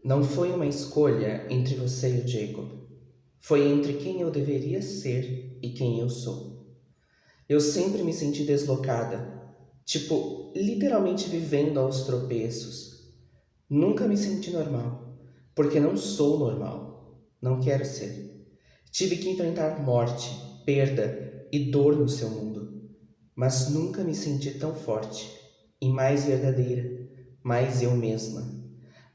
Não foi uma escolha entre você e o Jacob. Foi entre quem eu deveria ser e quem eu sou. Eu sempre me senti deslocada, tipo, literalmente vivendo aos tropeços. Nunca me senti normal, porque não sou normal. Não quero ser. Tive que enfrentar morte, perda e dor no seu mundo, mas nunca me senti tão forte e mais verdadeira, mais eu mesma,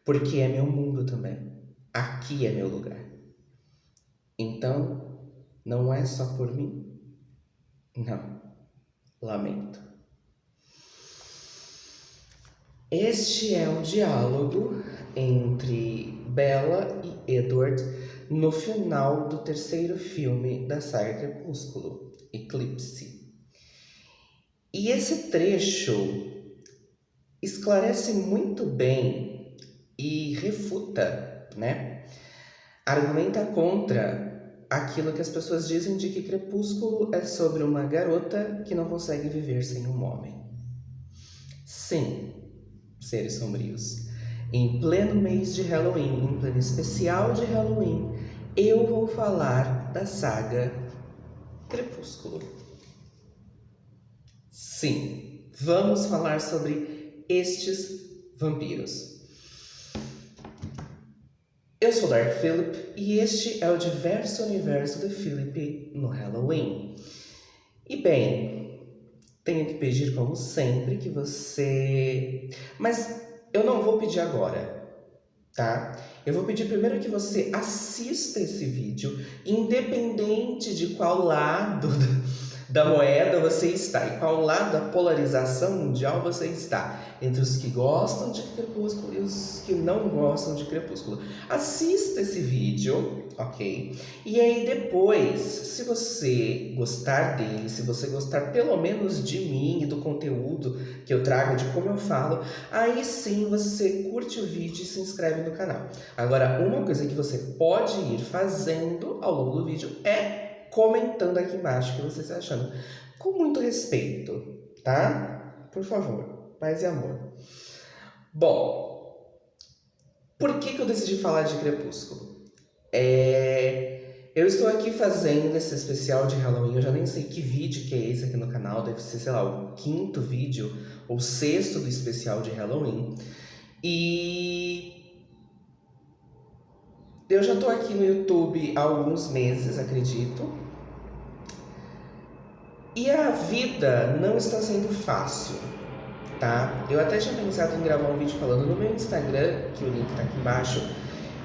porque é meu mundo também. Aqui é meu lugar. Então, não é só por mim? Não, lamento. Este é o diálogo entre Bella e Edward no final do terceiro filme da saga Crepúsculo, Eclipse. E esse trecho esclarece muito bem e refuta, né? Argumenta contra aquilo que as pessoas dizem de que Crepúsculo é sobre uma garota que não consegue viver sem um homem. Sim, seres sombrios. Em pleno mês de Halloween, em pleno especial de Halloween, eu vou falar da saga Crepúsculo. Sim, vamos falar sobre estes vampiros. Eu sou Dark Philip e este é o Diverso Universo de Philip no Halloween. E bem, tenho que pedir como sempre que você... Mas eu não vou pedir agora, tá? Eu vou pedir primeiro que você assista esse vídeo, independente de qual lado da moeda você está e qual lado da polarização mundial você está, entre os que gostam de Crepúsculo e os que não gostam de Crepúsculo. Assista esse vídeo, ok? E aí depois, se você gostar dele, se você gostar pelo menos de mim e do conteúdo que eu trago, de como eu falo, aí sim você curte o vídeo e se inscreve no canal. Agora, uma coisa que você pode ir fazendo ao longo do vídeo é comentando aqui embaixo o que você está achando. Com muito respeito, tá? Por favor, paz e amor. Bom, por que eu decidi falar de Crepúsculo? Eu estou aqui fazendo esse especial de Halloween, eu já nem sei que vídeo que é esse aqui no canal, deve ser, sei lá, o quinto vídeo ou sexto do especial de Halloween. E eu já estou aqui no YouTube há alguns meses, acredito. E a vida não está sendo fácil, tá? Eu até tinha pensado em gravar um vídeo falando no meu Instagram, que o link tá aqui embaixo.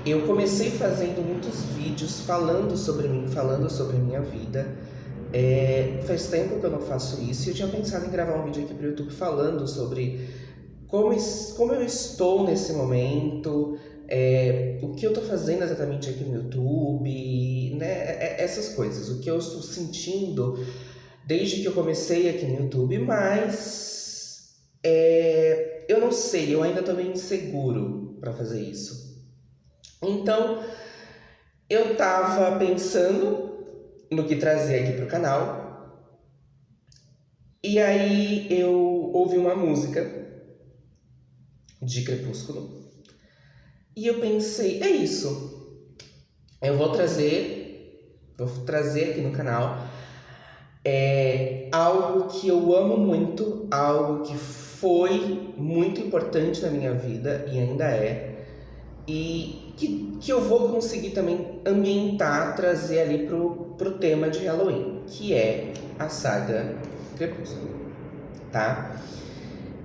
Eu comecei fazendo muitos vídeos falando sobre mim, falando sobre a minha vida. Faz tempo que eu não faço isso e eu tinha pensado em gravar um vídeo aqui pro YouTube falando sobre como eu estou nesse momento, o que eu tô fazendo exatamente aqui no YouTube, né? Essas coisas, o que eu estou sentindo desde que eu comecei aqui no YouTube, mas eu não sei, eu ainda tô meio inseguro para fazer isso. Então, eu tava pensando no que trazer aqui pro canal, e aí eu ouvi uma música de Crepúsculo, e eu pensei, é isso, eu vou trazer aqui no canal algo que eu amo muito, algo que foi muito importante na minha vida e ainda é, e que eu vou conseguir também ambientar, trazer ali pro tema de Halloween, que é a saga Crepúsculo, tá?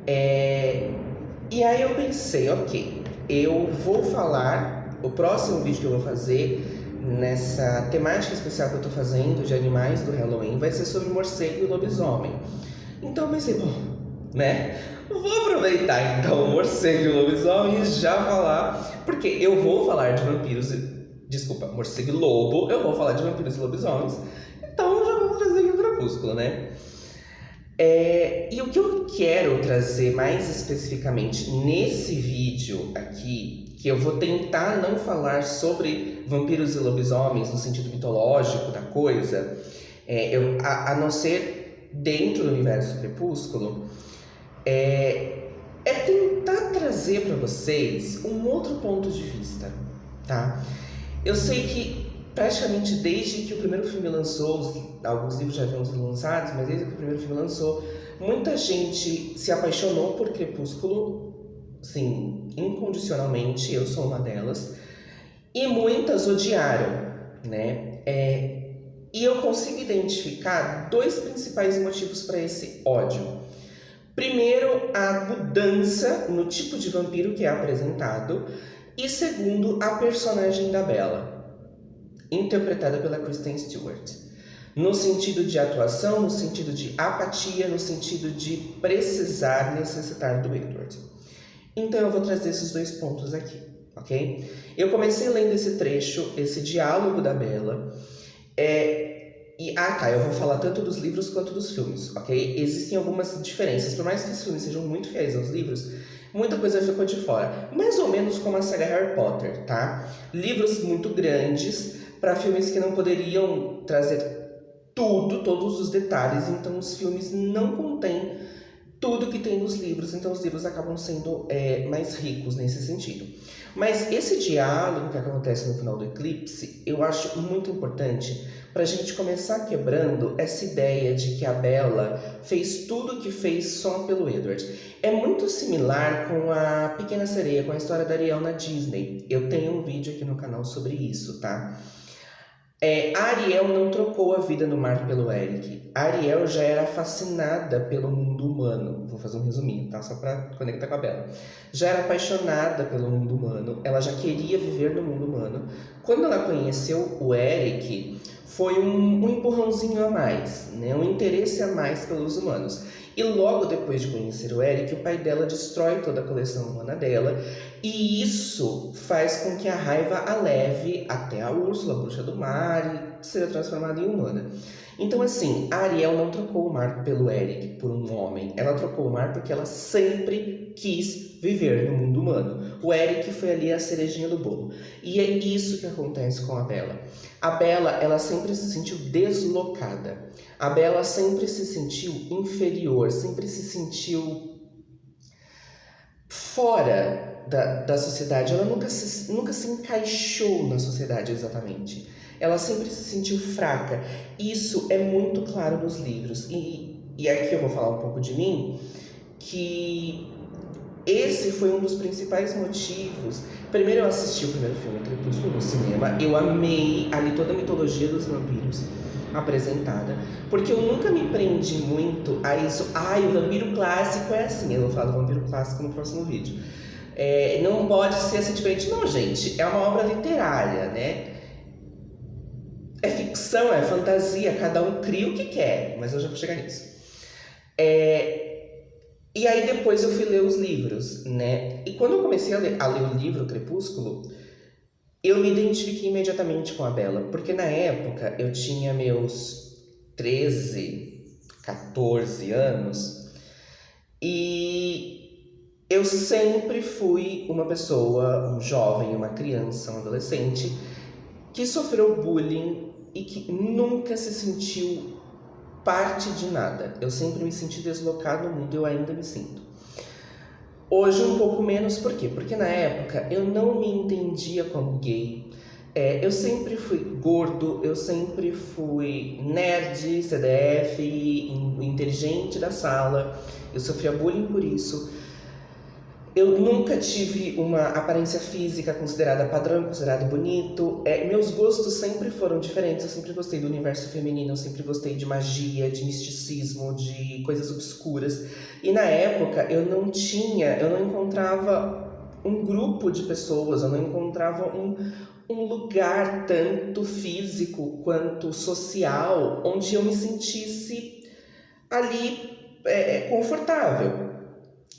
E aí eu pensei, ok, eu vou falar, o próximo vídeo que eu vou fazer nessa temática especial que eu tô fazendo de animais do Halloween vai ser sobre morcego e lobisomem. Então eu pensei, bom, né? Vou aproveitar então o morcego e o lobisomem e já falar, porque eu vou falar de vampiros, morcego e lobo, eu vou falar de vampiros e lobisomens, então já vou trazer aqui o Crepúsculo, né? E o que eu quero trazer mais especificamente nesse vídeo aqui, que eu vou tentar não falar sobre vampiros e lobisomens no sentido mitológico da coisa, a não ser dentro do universo Crepúsculo, é tentar trazer para vocês um outro ponto de vista, tá? Eu sei que praticamente desde que o primeiro filme lançou, alguns livros já haviam sido lançados, mas desde que o primeiro filme lançou, muita gente se apaixonou por Crepúsculo, sim, incondicionalmente, eu sou uma delas, e muitas odiaram, né? E eu consigo identificar dois principais motivos para esse ódio. Primeiro, a mudança no tipo de vampiro que é apresentado, e segundo, a personagem da Bella, interpretada pela Kristen Stewart. No sentido de atuação, no sentido de apatia, no sentido de precisar, necessitar do Edward. Então eu vou trazer esses dois pontos aqui, ok? Eu comecei lendo esse trecho, esse diálogo da Bella, eu vou falar tanto dos livros quanto dos filmes, ok? Existem algumas diferenças, por mais que os filmes sejam muito fiéis aos livros, muita coisa ficou de fora. Mais ou menos como a saga Harry Potter, tá? Livros muito grandes para filmes que não poderiam trazer todos os detalhes, então os filmes não contêm tudo que tem nos livros, então os livros acabam sendo mais ricos nesse sentido. Mas esse diálogo que acontece no final do Eclipse, eu acho muito importante para a gente começar quebrando essa ideia de que a Bella fez tudo o que fez só pelo Edward. É muito similar com a Pequena Sereia, com a história da Ariel na Disney. Eu tenho um vídeo aqui no canal sobre isso, tá? A Ariel não trocou a vida no mar pelo Eric. A Ariel já era fascinada pelo mundo humano. Vou fazer um resuminho, tá? Só pra conectar com a Bella. Já era apaixonada pelo mundo humano. Ela já queria viver no mundo humano. Quando ela conheceu o Eric, foi um empurrãozinho a mais, né? Um interesse a mais pelos humanos. E logo depois de conhecer o Eric, o pai dela destrói toda a coleção humana dela. E isso faz com que a raiva a leve até a Úrsula, a bruxa do mar, e seja transformada em humana. Então, assim, a Ariel não trocou o mar pelo Eric, por um homem. Ela trocou o mar porque ela sempre quis viver no mundo humano. O Eric foi ali a cerejinha do bolo. E é isso que acontece com a Bella. A Bella, ela sempre se sentiu deslocada. A Bella sempre se sentiu inferior, sempre se sentiu fora da sociedade. Ela nunca se encaixou na sociedade exatamente. Ela sempre se sentiu fraca. Isso é muito claro nos livros. E aqui eu vou falar um pouco de mim, que esse foi um dos principais motivos. Primeiro eu assisti o primeiro filme, Crepúsculo, no cinema. Eu amei ali toda a mitologia dos vampiros apresentada, porque eu nunca me prendi muito a isso. O vampiro clássico é assim. Eu vou falar do vampiro clássico no próximo vídeo. Não pode ser assim diferente. Não, gente, é uma obra literária, né? É ficção, é fantasia, cada um cria o que quer, mas eu já vou chegar nisso. E aí depois eu fui ler os livros, né? E quando eu comecei a ler o livro Crepúsculo, eu me identifiquei imediatamente com a Bella, porque na época eu tinha meus 13, 14 anos, e eu sempre fui uma pessoa, um jovem, uma criança, um adolescente, que sofreu bullying e que nunca se sentiu parte de nada. Eu sempre me senti deslocado no mundo e eu ainda me sinto. Hoje um pouco menos, por quê? Porque na época eu não me entendia como gay. Eu sempre fui gordo, eu sempre fui nerd, CDF, inteligente da sala. Eu sofria bullying por isso. Eu nunca tive uma aparência física considerada padrão, considerado bonito. Meus gostos sempre foram diferentes. Eu sempre gostei do universo feminino, eu sempre gostei de magia, de misticismo, de coisas obscuras. E na época eu não encontrava um grupo de pessoas, eu não encontrava um lugar tanto físico quanto social onde eu me sentisse ali confortável.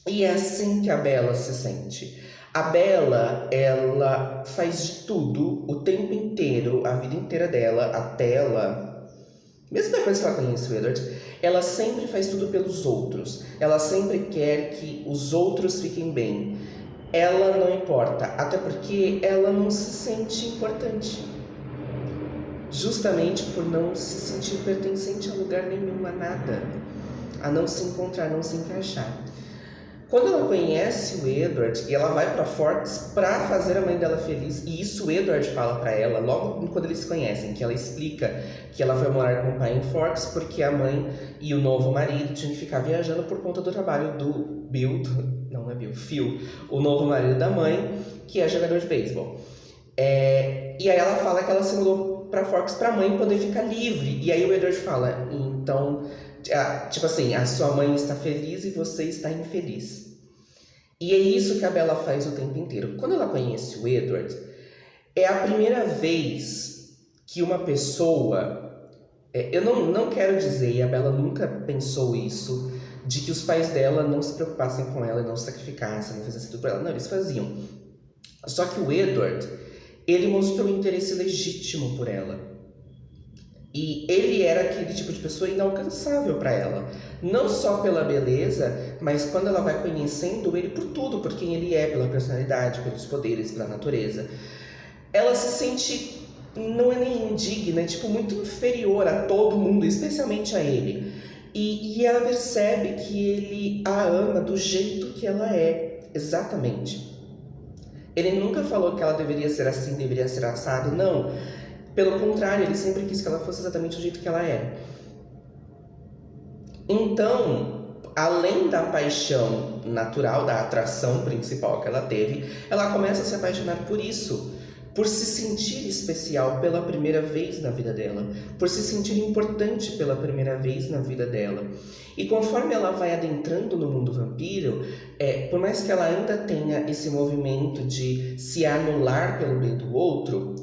E é assim que a Bella se sente. A Bella, ela faz de tudo, o tempo inteiro, a vida inteira dela, até ela... Mesmo depois que ela conhece o Edward, ela sempre faz tudo pelos outros. Ela sempre quer que os outros fiquem bem. Ela não importa, até porque ela não se sente importante. Justamente por não se sentir pertencente a lugar nenhum, a nada. A não se encontrar, não se encaixar. Quando ela conhece o Edward e ela vai pra Forks pra fazer a mãe dela feliz, e isso o Edward fala pra ela logo quando eles se conhecem, que ela explica que ela foi morar com o pai em Forks porque a mãe e o novo marido tinham que ficar viajando por conta do trabalho do Bill, não é Bill, Phil, o novo marido da mãe, que é jogador de beisebol. E aí ela fala que ela se mudou pra Forks pra mãe poder ficar livre. E aí o Edward fala, então, tipo assim, a sua mãe está feliz e você está infeliz. E é isso que a Bella faz o tempo inteiro. Quando ela conhece o Edward, é a primeira vez que uma pessoa... eu não quero dizer, e a Bella nunca pensou isso, de que os pais dela não se preocupassem com ela, não se sacrificassem, não fizessem tudo por ela. Não, eles faziam. Só que o Edward, ele mostrou interesse legítimo por ela. E ele era aquele tipo de pessoa inalcançável para ela. Não só pela beleza, mas quando ela vai conhecendo ele por tudo, por quem ele é, pela personalidade, pelos poderes, pela natureza. Ela se sente, não é nem indigna, é tipo muito inferior a todo mundo, especialmente a ele. E ela percebe que ele a ama do jeito que ela é, exatamente. Ele nunca falou que ela deveria ser assim, deveria ser assado, não. Pelo contrário, ele sempre quis que ela fosse exatamente do jeito que ela é. Então, além da paixão natural, da atração principal que ela teve, ela começa a se apaixonar por isso, por se sentir especial pela primeira vez na vida dela, por se sentir importante pela primeira vez na vida dela. E conforme ela vai adentrando no mundo vampiro, por mais que ela ainda tenha esse movimento de se anular pelo bem do outro,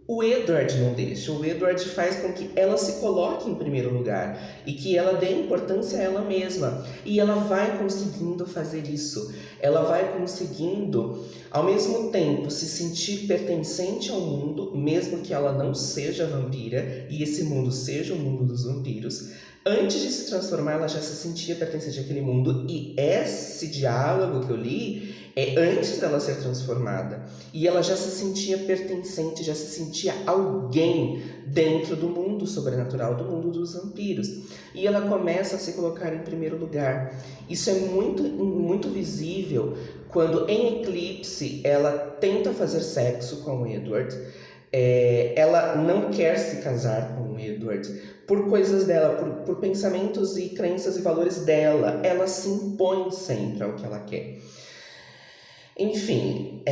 o Edward não deixa. O Edward faz com que ela se coloque em primeiro lugar e que ela dê importância a ela mesma. E ela vai conseguindo fazer isso. Ela vai conseguindo, ao mesmo tempo, se sentir pertencente ao mundo, mesmo que ela não seja vampira e esse mundo seja o mundo dos vampiros. Antes de se transformar, ela já se sentia pertencente àquele mundo, e esse diálogo que eu li é antes dela ser transformada. E ela já se sentia pertencente, já se sentia alguém dentro do mundo sobrenatural, do mundo dos vampiros. E ela começa a se colocar em primeiro lugar. Isso é muito, muito visível quando em Eclipse ela tenta fazer sexo com o Edward. Ela não quer se casar com o Edward por coisas dela, por pensamentos e crenças e valores dela. Ela se impõe sempre ao que ela quer. Enfim,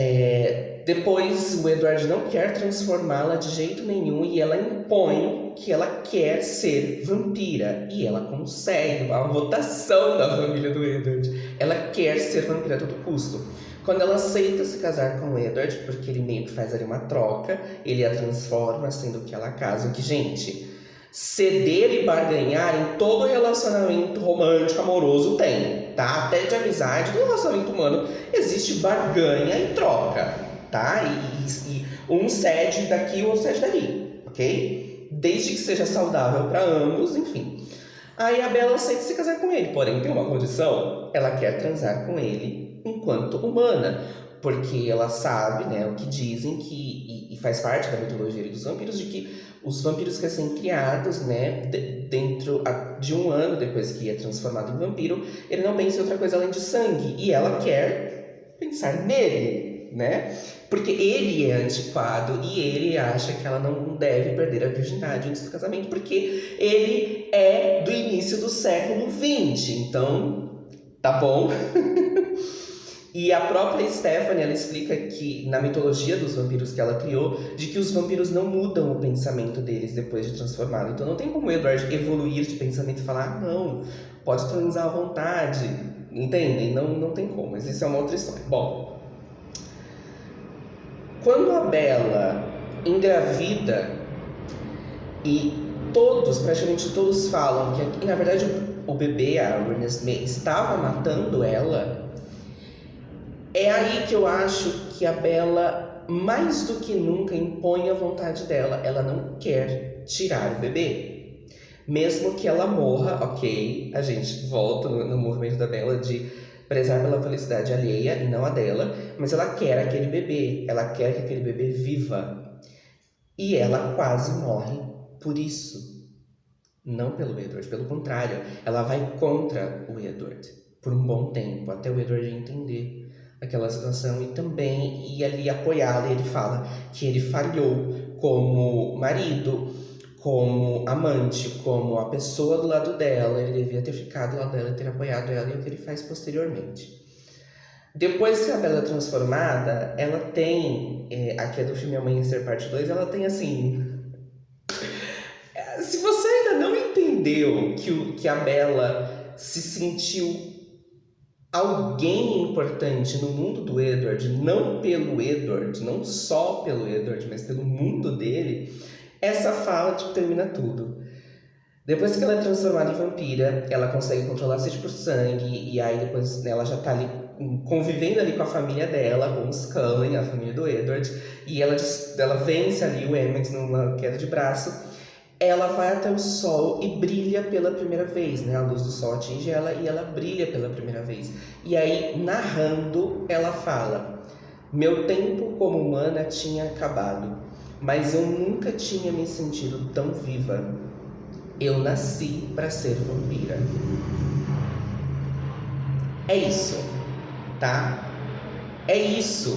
depois o Edward não quer transformá-la de jeito nenhum e ela impõe que ela quer ser vampira. E ela consegue a votação da família do Edward. Ela quer ser vampira a todo custo. Quando ela aceita se casar com o Edward, porque ele meio que faz ali uma troca, ele a transforma, sendo que ela casa. Que, gente, ceder e barganhar em todo relacionamento romântico, amoroso tem, tá? Até de amizade, do relacionamento humano, existe barganha e troca, tá? E um cede daqui, o outro cede dali, ok? Desde que seja saudável para ambos, enfim. Aí a Bella aceita se casar com ele, porém tem uma condição: ela quer transar com ele enquanto humana, porque ela sabe, né, o que dizem que, e faz parte da mitologia dos vampiros, de que os vampiros recém-criados, né, dentro de um ano depois que é transformado em vampiro, ele não pensa em outra coisa além de sangue, e ela quer pensar nele, né? Porque ele é antiquado e ele acha que ela não deve perder a virgindade antes do casamento, porque ele é do início do século XX, então, tá bom? E a própria Stephanie, ela explica que na mitologia dos vampiros que ela criou, de que os vampiros não mudam o pensamento deles depois de transformado. Então não tem como o Edward evoluir de pensamento e falar, não, pode transar à vontade, entendem? Não tem como, mas isso é uma outra história. Bom, quando a Bella engravida e praticamente todos falam que na verdade o bebê, a Renesmee, estava matando ela, é aí que eu acho que a Bella, mais do que nunca, impõe a vontade dela. Ela não quer tirar o bebê. Mesmo que ela morra, ok, a gente volta no movimento da Bella de prezar pela felicidade alheia e não a dela, mas ela quer aquele bebê, ela quer que aquele bebê viva. E ela quase morre por isso. Não pelo Edward, pelo contrário, ela vai contra o Edward. por um bom tempo, até o Edward entender aquela situação e também ir ali apoiá-la. E ele fala que ele falhou como marido, como amante, como a pessoa do lado dela, ele devia ter ficado do lado dela e ter apoiado ela, e é o que ele faz posteriormente. Depois que a Bella é transformada, ela tem, aqui é do filme Amanhecer Parte 2, ela tem assim... Se você ainda não entendeu que a Bella se sentiu alguém importante no mundo do Edward, não pelo Edward, não só pelo Edward, mas pelo mundo dele, essa fala tipo, termina tudo. Depois que ela é transformada em vampira, ela consegue controlar a sede por sangue, e aí depois ela já tá ali convivendo ali com a família dela, com os Cullen, a família do Edward, e ela vence ali o Emmett numa queda de braço. Ela vai até o sol e brilha pela primeira vez, né? A luz do sol atinge ela e ela brilha pela primeira vez. E aí, narrando, ela fala: meu tempo como humana tinha acabado, mas eu nunca tinha me sentido tão viva. Eu nasci para ser vampira. É isso, tá? É isso.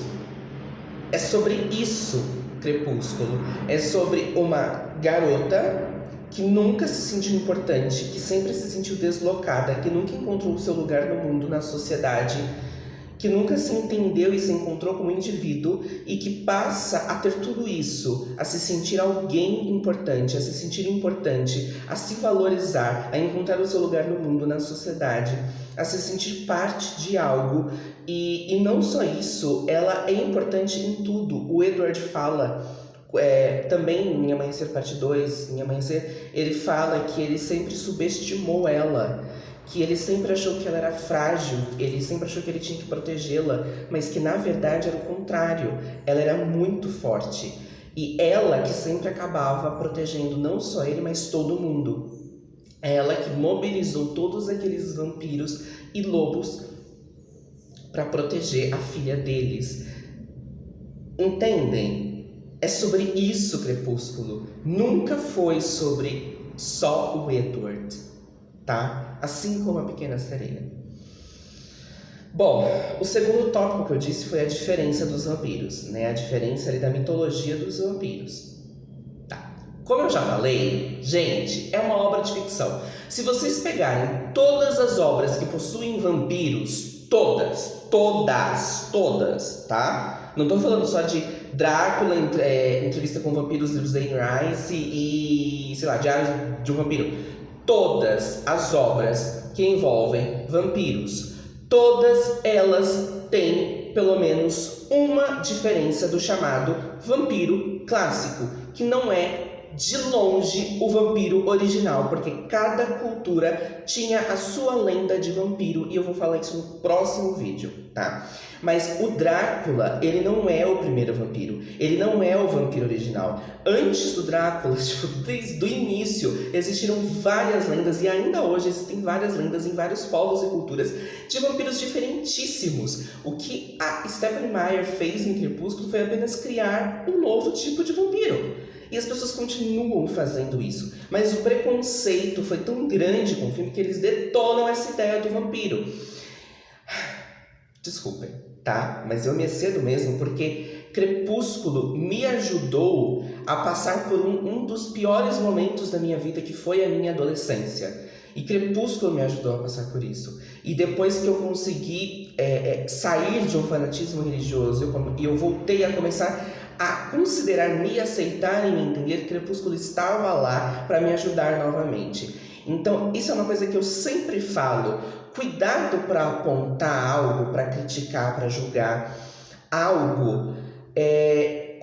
É sobre isso, Crepúsculo. É sobre uma garota que nunca se sentiu importante, que sempre se sentiu deslocada, que nunca encontrou o seu lugar no mundo, na sociedade, que nunca se entendeu e se encontrou como indivíduo e que passa a ter tudo isso, a se sentir alguém importante, a se sentir importante, a se valorizar, a encontrar o seu lugar no mundo, na sociedade, a se sentir parte de algo. E não só isso, ela é importante em tudo. O Edward fala, também em Amanhecer Parte 2, em Amanhecer, ele fala que ele sempre subestimou ela, que ele sempre achou que ela era frágil, ele sempre achou que ele tinha que protegê-la, mas que na verdade era o contrário, ela era muito forte. E ela que sempre acabava protegendo não só ele, mas todo mundo. Ela que mobilizou todos aqueles vampiros e lobos para proteger a filha deles. Entendem? É sobre isso, Crepúsculo. Nunca foi sobre só o Edward, tá? Assim como a Pequena Sereia. Bom, o segundo tópico que eu disse foi a diferença dos vampiros, né? A diferença ali da mitologia dos vampiros. Tá. Como eu já falei, gente, é uma obra de ficção. Se vocês pegarem todas as obras que possuem vampiros, todas, tá? Não tô falando só de Drácula, Entrevista com Vampiros, livros da Anne Rice e, sei lá, Diários de um Vampiro. Todas as obras que envolvem vampiros, todas elas têm pelo menos uma diferença do chamado vampiro clássico, que não é de longe o vampiro original, porque cada cultura tinha a sua lenda de vampiro, e eu vou falar isso no próximo vídeo, tá? Mas o Drácula, ele não é o primeiro vampiro, ele não é o vampiro original. Antes do Drácula, tipo, desde o início, existiram várias lendas, e ainda hoje existem várias lendas em vários povos e culturas de vampiros diferentíssimos. O que a Stephenie Meyer fez em Crepúsculo foi apenas criar um novo tipo de vampiro. E as pessoas continuam fazendo isso. Mas o preconceito foi tão grande com o filme que eles detonam essa ideia do vampiro. Desculpem, tá? Mas eu me excedo mesmo porque Crepúsculo me ajudou a passar por um dos piores momentos da minha vida, que foi a minha adolescência. E Crepúsculo me ajudou a passar por isso. E depois que eu consegui sair de um fanatismo religioso e eu voltei a começar a considerar me aceitar e me entender, Crepúsculo estava lá para me ajudar novamente. Então, isso é uma coisa que eu sempre falo. Cuidado para apontar algo, para criticar, para julgar algo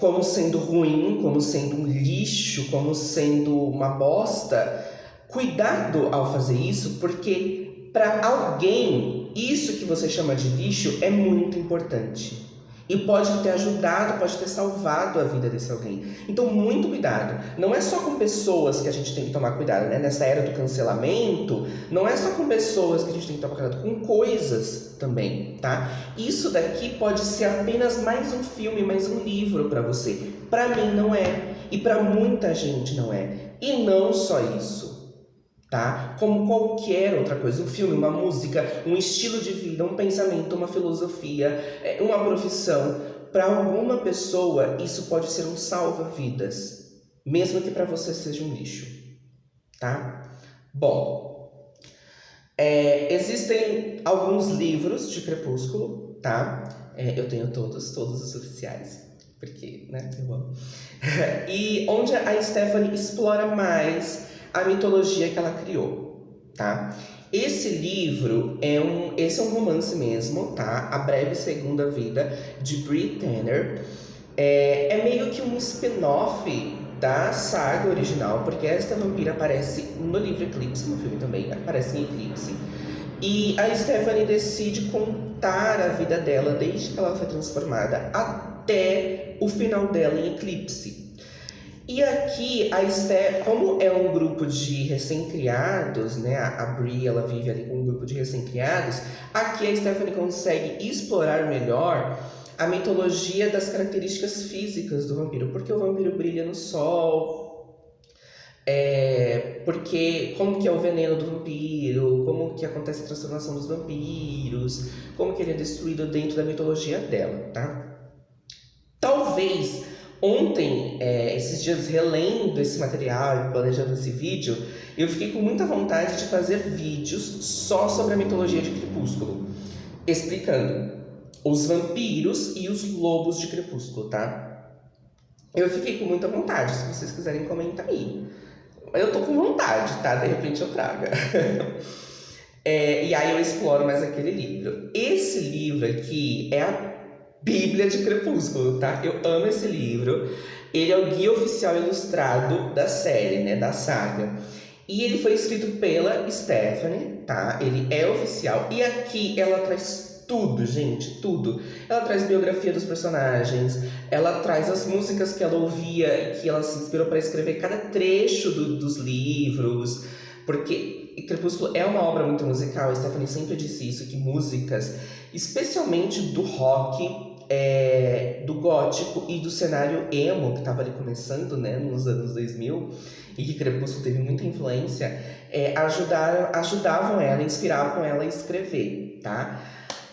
como sendo ruim, como sendo um lixo, como sendo uma bosta. Cuidado ao fazer isso, porque para alguém isso que você chama de lixo é muito importante. E pode ter ajudado, pode ter salvado a vida desse alguém. Então, muito cuidado. Não é só com pessoas que a gente tem que tomar cuidado, né? Nessa era do cancelamento, não é só com pessoas que a gente tem que tomar cuidado, com coisas também, tá? Isso daqui pode ser apenas mais um filme, mais um livro para você. Para mim não é. E para muita gente não é. E não só isso. tá? Como qualquer outra coisa, um filme, uma música, um estilo de vida, um pensamento, uma filosofia, uma profissão. Para alguma pessoa, isso pode ser um salva-vidas, mesmo que para você seja um lixo, tá? Bom, existem alguns livros de Crepúsculo, tá? Eu tenho todos os oficiais, porque, né, eu amo. E onde a Stephanie explora mais a mitologia que ela criou, tá? Esse livro esse é um romance mesmo, tá? A Breve Segunda Vida, de Brie Tanner. É meio que um spin-off da saga original, porque esta vampira aparece no livro Eclipse, no filme também, aparece em Eclipse. E a Stephanie decide contar a vida dela desde que ela foi transformada até o final dela em Eclipse. E aqui, como é um grupo de recém-criados, né? A Brie, ela vive ali com um grupo de recém-criados. Aqui a Stephanie consegue explorar melhor a mitologia das características físicas do vampiro. Porque o vampiro brilha no sol, porque como que é o veneno do vampiro, como que acontece a transformação dos vampiros, como que ele é destruído dentro da mitologia dela, tá? Talvez ontem, esses dias relendo esse material e planejando esse vídeo, eu fiquei com muita vontade de fazer vídeos só sobre a mitologia de Crepúsculo, explicando os vampiros e os lobos de Crepúsculo, tá? Eu fiquei com muita vontade, se vocês quiserem comentar aí. Eu tô com vontade, tá? De repente eu trago. E aí eu exploro mais aquele livro. Esse livro aqui é a Bíblia de Crepúsculo, tá? Eu amo esse livro. Ele é o guia oficial ilustrado da série, né? Da saga. E ele foi escrito pela Stephanie, tá? Ele é oficial. E aqui ela traz tudo, gente, tudo. Ela traz biografia dos personagens, ela traz as músicas que ela ouvia e que ela se inspirou para escrever cada trecho dos livros, porque Crepúsculo é uma obra muito musical. A Stephanie sempre disse isso, que músicas, especialmente do rock, do gótico e do cenário emo, que estava ali começando, né, nos anos 2000, e que Crepúsculo teve muita influência, ajudavam ela, inspiravam ela a escrever, tá?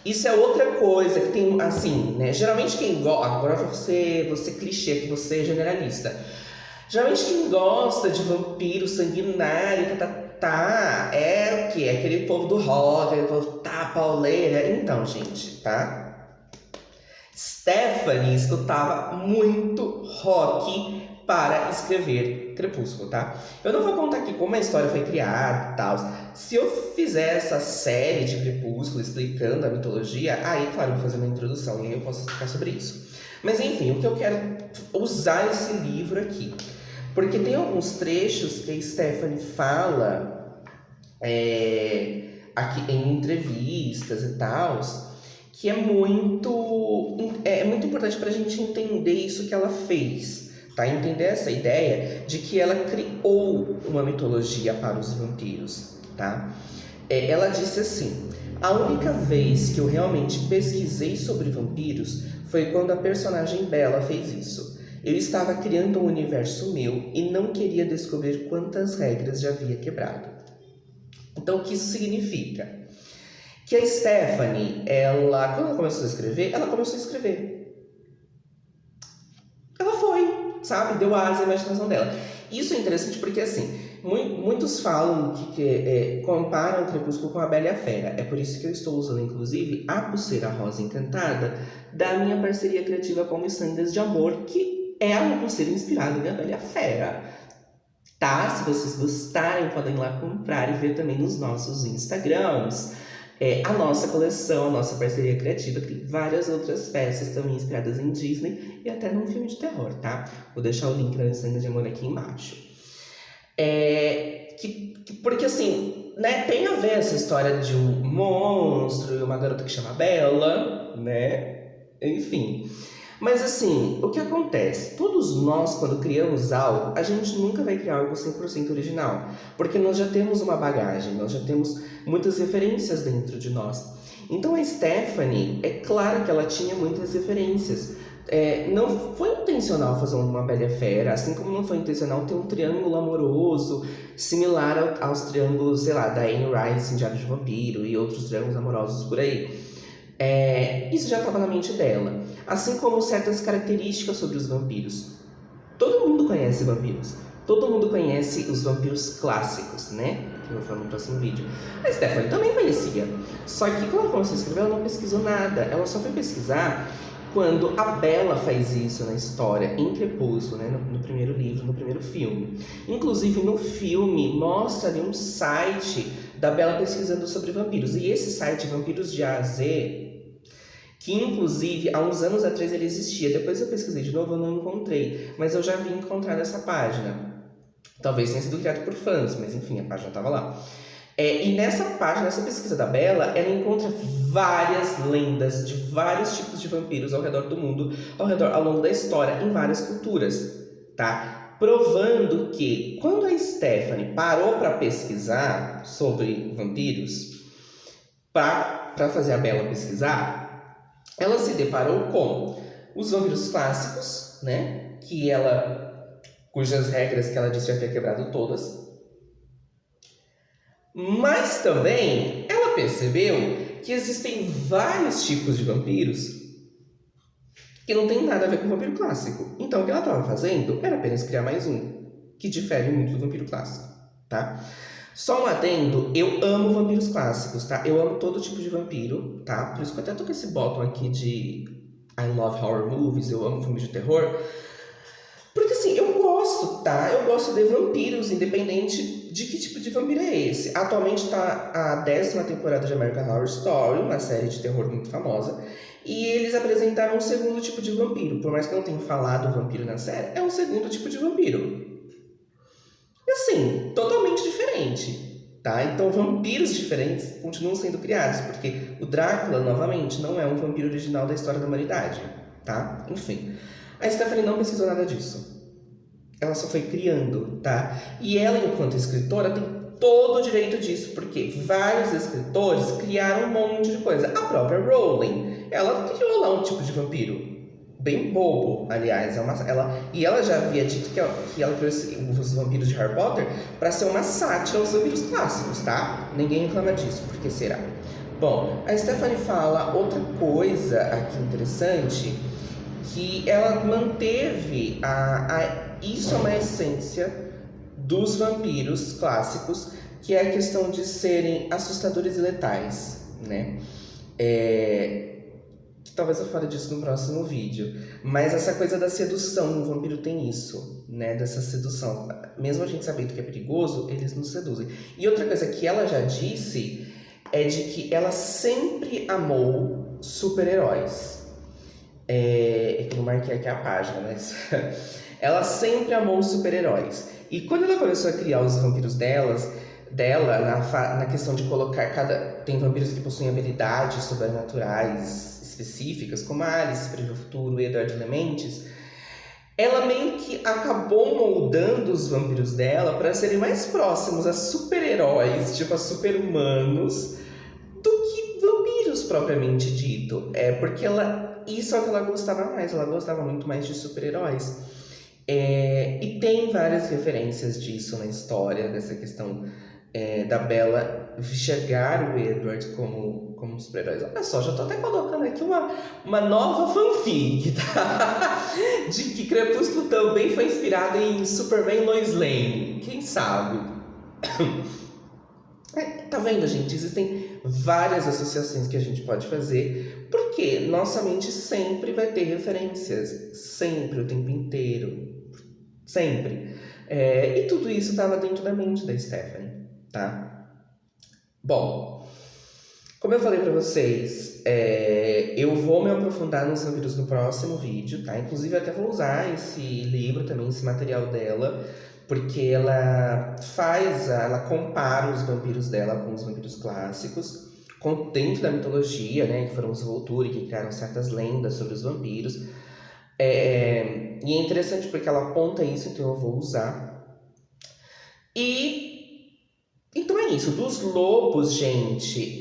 Isso é outra coisa que tem, assim, né? Geralmente quem gosta... Agora você clichê, que você é generalista. Geralmente quem gosta de vampiro sanguinário, é o quê? É aquele povo do rock, aquele povo pauleira. Então, gente, tá? Stephanie escutava muito rock para escrever Crepúsculo, tá? Eu não vou contar aqui como a história foi criada e tal. Se eu fizer essa série de Crepúsculo explicando a mitologia, aí, claro, eu vou fazer uma introdução e aí eu posso explicar sobre isso. Mas enfim, o que eu quero usar esse livro aqui, porque tem alguns trechos que a Stephanie fala aqui em entrevistas e tal, que é muito importante para a gente entender isso que ela fez, tá? Entender essa ideia de que ela criou uma mitologia para os vampiros, tá? Ela disse assim: a única vez que eu realmente pesquisei sobre vampiros foi quando a personagem Bella fez isso. Eu estava criando um universo meu e não queria descobrir quantas regras já havia quebrado. Então, o que isso significa? Que a Stephanie, quando ela começou a escrever, ela começou a escrever. Ela foi, sabe? Deu asa à imaginação dela. Isso é interessante porque, assim, muitos falam que comparam o Crepúsculo com a Bela e a Fera. É por isso que eu estou usando, inclusive, a pulseira rosa encantada da minha parceria criativa com Miçangas de Amor, que é uma pulseira inspirada na Bela e a Fera. Tá? Se vocês gostarem, podem ir lá comprar e ver também nos nossos Instagrams. A nossa coleção, a nossa parceria criativa, que tem várias outras peças também inspiradas em Disney e até num filme de terror, tá? Vou deixar o link da Miçangas de Amor aqui embaixo. Porque assim, né, tem a ver essa história de um monstro e uma garota que chama Bella, né? Enfim. Mas assim, o que acontece? Todos nós, quando criamos algo, a gente nunca vai criar algo 100% original, porque nós já temos uma bagagem, nós já temos muitas referências dentro de nós. Então a Stephanie, é claro que ela tinha muitas referências, Não foi intencional fazer uma Bela e a Fera, assim como não foi intencional ter um triângulo amoroso similar aos triângulos, sei lá, da Anne Rice em Diário de Vampiro e outros triângulos amorosos por aí. Isso já estava na mente dela. Assim como certas características sobre os vampiros. Todo mundo conhece vampiros. Todo mundo conhece os vampiros clássicos, né? Que eu vou falar no próximo vídeo. A Stephanie também conhecia. Só que quando ela começou a escrever, ela não pesquisou nada. Ela só foi pesquisar quando a Bella faz isso na história, em Crepúsculo, né? No primeiro livro, no primeiro filme. Inclusive, no filme, mostra ali um site da Bella pesquisando sobre vampiros. E esse site, Vampiros de A a Z, que inclusive há uns anos atrás ele existia. Depois eu pesquisei de novo, eu não encontrei, mas eu já vi encontrar essa página. Talvez tenha sido criado por fãs, mas enfim, a página estava lá. E nessa página, nessa pesquisa da Bella, ela encontra várias lendas de vários tipos de vampiros ao redor do mundo, ao longo da história, em várias culturas, tá? Provando que quando a Stephanie parou para pesquisar sobre vampiros, para fazer a Bella pesquisar, ela se deparou com os vampiros clássicos, né? Cujas regras que ela disse já havia quebrado todas. Mas também ela percebeu que existem vários tipos de vampiros que não tem nada a ver com o vampiro clássico. Então o que ela estava fazendo era apenas criar mais um, que difere muito do vampiro clássico, tá? Só um adendo, eu amo vampiros clássicos, tá? Eu amo todo tipo de vampiro, tá? Por isso que eu até tô com esse botão aqui de I love horror movies, eu amo filmes de terror. Porque assim, eu gosto, tá? Eu gosto de vampiros, independente de que tipo de vampiro é esse. Atualmente tá a 10ª temporada de American Horror Story, uma série de terror muito famosa. E eles apresentaram um segundo tipo de vampiro. Por mais que eu não tenha falado vampiro na série, é um segundo tipo de vampiro. Assim, totalmente diferente, tá? Então, vampiros diferentes continuam sendo criados, porque o Drácula, novamente, não é um vampiro original da história da humanidade, tá? Enfim, a Stephanie não pesquisou nada disso. Ela só foi criando, tá? E ela, enquanto escritora, tem todo o direito disso, porque vários escritores criaram um monte de coisa. A própria Rowling, ela criou lá um tipo de vampiro. Bem bobo, aliás. Ela já havia dito que ela criou os vampiros de Harry Potter para ser uma sátira aos vampiros clássicos, tá? Ninguém reclama disso, por que será? Bom, a Stephanie fala outra coisa aqui interessante, que ela manteve isso é uma essência dos vampiros clássicos, que é a questão de serem assustadores e letais, né? Talvez eu fale disso no próximo vídeo. Mas essa coisa da sedução, o vampiro tem isso, né? Dessa sedução. Mesmo a gente sabendo que é perigoso, eles nos seduzem. E outra coisa que ela já disse é de que ela sempre amou super-heróis. É que eu não marquei aqui a página, mas... ela sempre amou super-heróis. E quando ela começou a criar os vampiros dela, na questão de colocar tem vampiros que possuem habilidades sobrenaturais específicas, como a Alice, Prever o Futuro e Edward Elementes, ela meio que acabou moldando os vampiros dela para serem mais próximos a super-heróis, tipo a super-humanos, do que vampiros propriamente dito. Porque isso é o que ela gostava mais, ela gostava muito mais de super-heróis. E tem várias referências disso na história, dessa questão da Bella enxergar o Edward como super-heróis. Olha só, já tô até colocando aqui uma nova fanfic, tá? De que Crepúsculo também foi inspirado em Superman Lois Lane. Quem sabe? Tá vendo, gente? Existem várias associações que a gente pode fazer, porque nossa mente sempre vai ter referências. Sempre, o tempo inteiro. Sempre. E tudo isso estava dentro da mente da Stephanie, tá? Bom, como eu falei pra vocês, eu vou me aprofundar nos vampiros no próximo vídeo, tá? Inclusive, eu até vou usar esse livro também, esse material dela, porque ela compara os vampiros dela com os vampiros clássicos, dentro da mitologia, né? Que foram os Volturi, que criaram certas lendas sobre os vampiros. E é interessante porque ela aponta isso, então eu vou usar. Então é isso. Dos lobos, gente,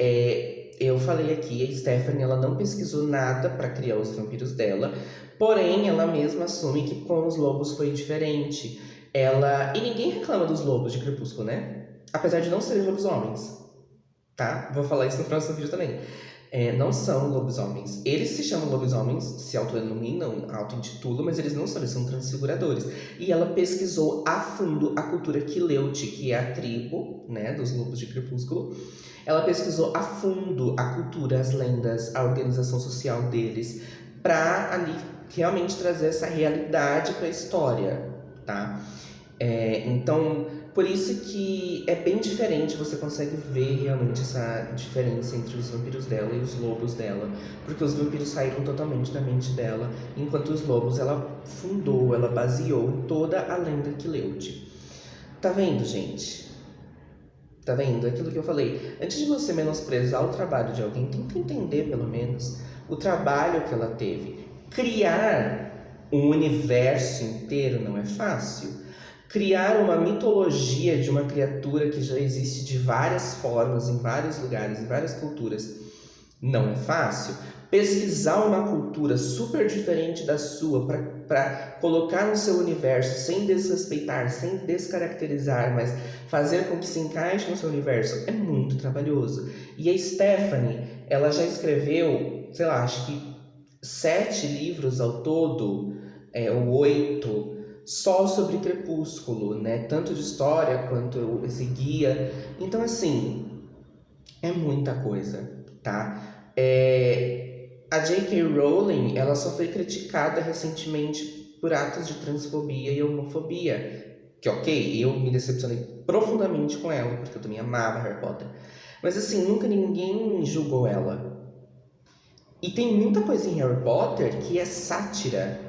eu falei aqui, a Stephanie ela não pesquisou nada para criar os vampiros dela, Porém, ela mesma assume que com os lobos foi diferente. E ninguém reclama dos lobos de Crepúsculo, né? Apesar de não serem lobisomens, tá? Vou falar isso no próximo vídeo também. Não são lobisomens. Eles se chamam lobisomens, se autodenominam, auto-intitulam, mas eles não são, eles são transfiguradores. E ela pesquisou a fundo a cultura Quileute, que é a tribo, né, dos lobos de Crepúsculo. Ela pesquisou a fundo a cultura, as lendas, a organização social deles, para ali realmente trazer essa realidade para a história, tá? Então, por isso que é bem diferente, você consegue ver realmente essa diferença entre os vampiros dela e os lobos dela. Porque os vampiros saíram totalmente da mente dela, enquanto os lobos ela fundou, ela baseou em toda a lenda Quileute. Tá vendo, gente? Tá vendo? Aquilo que eu falei. Antes de você menosprezar o trabalho de alguém, tenta entender, pelo menos, o trabalho que ela teve. Criar um universo inteiro não é fácil. Criar uma mitologia de uma criatura que já existe de várias formas, em vários lugares, em várias culturas, não é fácil. Pesquisar uma cultura super diferente da sua para colocar no seu universo sem desrespeitar, sem descaracterizar, mas fazer com que se encaixe no seu universo é muito trabalhoso. E a Stephanie, ela já escreveu, sei lá, acho que 7 livros ao todo, ou 8, só sobre Crepúsculo, né? Tanto de história quanto esse guia. Então, assim, é muita coisa, tá? A J.K. Rowling, ela só foi criticada recentemente por atos de transfobia e homofobia. Que ok, eu me decepcionei profundamente com ela, porque eu também amava Harry Potter. Mas assim, nunca ninguém julgou ela. E tem muita coisa em Harry Potter que é sátira,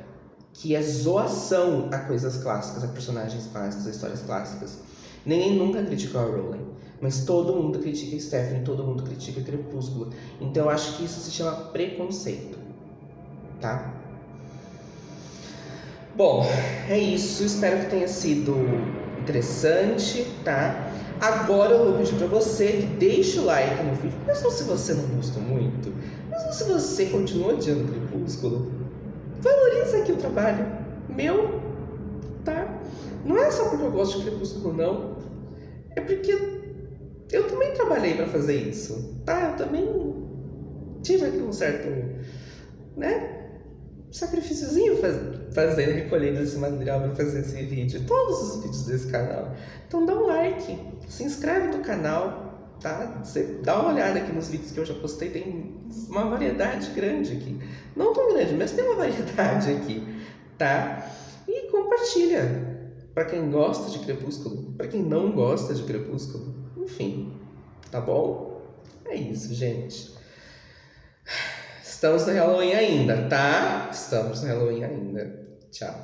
que é zoação a coisas clássicas, a personagens clássicos, a histórias clássicas. Ninguém nunca criticou a Rowling, mas todo mundo critica Stephanie, todo mundo critica Crepúsculo. Então eu acho que isso se chama preconceito, tá? Bom, é isso. Espero que tenha sido interessante, tá? Agora eu vou pedir pra você que deixe o like no vídeo, mesmo se você não gostou muito, mesmo se você continua odiando Crepúsculo, valoriza aqui o trabalho meu, tá? Não é só porque eu gosto de Crepúsculo, não. É porque eu também trabalhei pra fazer isso, tá? Eu também tive aqui um certo, né? Sacrifíciozinho fazendo, recolhendo esse material para fazer esse vídeo, todos os vídeos desse canal. Então dá um like, se inscreve no canal, tá? Você dá uma olhada aqui nos vídeos que eu já postei, tem uma variedade grande aqui. Não tão grande, mas tem uma variedade aqui, tá? E compartilha para quem gosta de Crepúsculo, para quem não gosta de Crepúsculo, enfim, tá bom? É isso, gente. Estamos no Halloween ainda, tá? Estamos no Halloween ainda. Tchau.